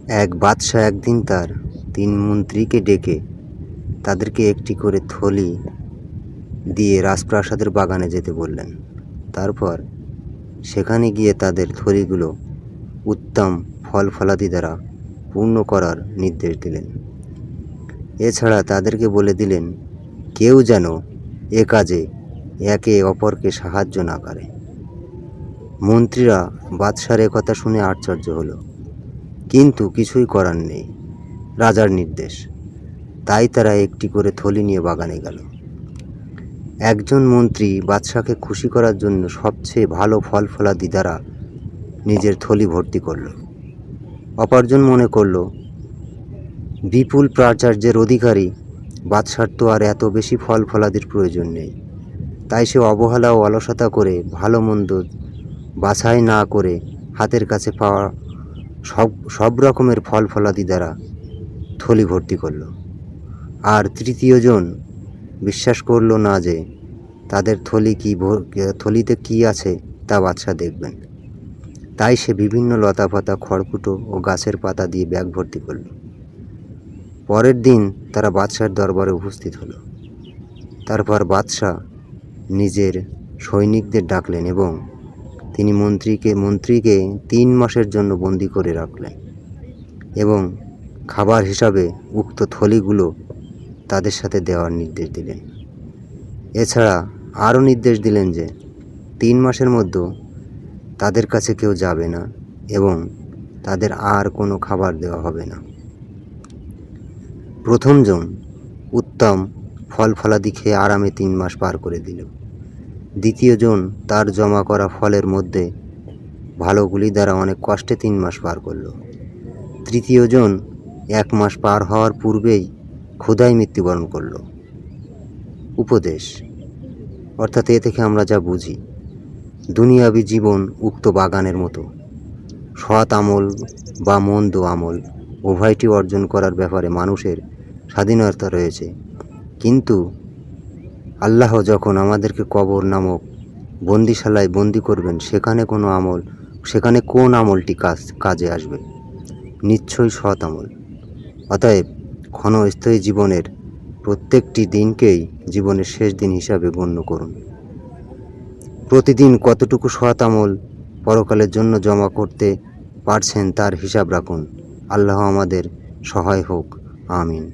এক বাদশা একদিন তার 3 মন্ত্রীকে ডেকে তাদেরকে একটি করে থলি দিয়ে রাজপ্রাসাদের বাগানে যেতে বললেন। তারপর সেখানে গিয়ে তাদের থলিগুলো উত্তম ফল ফলাদি দ্বারা পূর্ণ করার নির্দেশ দিলেন। এছাড়া তাদেরকে বলে দিলেন, কেউ যেন এ কাজে একে অপরকে সাহায্য না করে। মন্ত্রীরা বাদশার কথা শুনে আশ্চর্য হলো, কিন্তু কিছুই করার নেই, রাজার নির্দেশ। তাই তারা একটি করে থলি নিয়ে বাগানে গেল। একজন মন্ত্রী বাদশাকে খুশি করার জন্য সবচেয়ে ভালো ফল ফলাদি দ্বারা নিজের থলি ভর্তি করল। অপরজন মনে করল, বিপুল প্রাচুর্যের অধিকারী বাদশার তো আর এত বেশি ফল ফলাদির প্রয়োজন নেই। তাই সে অবহেলা ও অলসতা করে ভালো মন্দ বাছাই না করে হাতের কাছে পাওয়া সব রকমের ফল ফলাদি দ্বারা থলি ভর্তি করল। আর তৃতীয় জন বিশ্বাস করল না যে তাদের থলিতে কি আছে তা বাদশা দেখবেন। তাই সে বিভিন্ন লতাপাতা, খড়কুটো ও গাছের পাতা দিয়ে ব্যাগ ভর্তি করল। পরের দিন তারা বাদশার দরবারে উপস্থিত হলো। তারপর বাদশা নিজের সৈনিকদের ডাকলেন এবং তিনি মন্ত্রীকে 3 মাসের জন্য বন্দী করে রাখলেন এবং খাবার হিসাবে উক্ত থলিগুলো তাদের সাথে দেওয়ার নির্দেশ দিলেন। এছাড়া আরও নির্দেশ দিলেন যে 3 মাসের মধ্যে তাদের কাছে কেউ যাবে না এবং তাদের আর কোনো খাবার দেওয়া হবে না। প্রথমজন উত্তম ফল ফলাদি খেয়ে আরামে 3 মাস পার করে দিল। দ্বিতীয়জন তার জমা করা ফলের মধ্যে ভালোগুলি দ্বারা অনেক কষ্টে 3 মাস পার করল। তৃতীয়জন 1 মাস পার হওয়ার পূর্বেই ক্ষুধায় মৃত্যুবরণ করল। উপদেশ অর্থাৎ এ থেকে আমরা যা বুঝি, দুনিয়াবী জীবন উক্ত বাগানের মতো। সৎ আমল বা মন্দ আমল উভয়টি অর্জন করার ব্যাপারে মানুষের স্বাধীনতা রয়েছে, কিন্তু আল্লাহ যখন আমাদেরকে কবর নামক বন্দিশালায় বন্দি করবেন, সেখানে কোন আমলটি কাজে আসবে? নিশ্চয়ই সৎ আমল। অতএব ক্ষণস্থায়ী জীবনের প্রত্যেকটি দিনকেই জীবনের শেষ দিন হিসাবে গণ্য করুন। প্রতিদিন কতটুকু সৎ আমল পরকালের জন্য জমা করতে পারছেন তার হিসাব রাখুন। আল্লাহ আমাদের সহায় হোক। আমিন।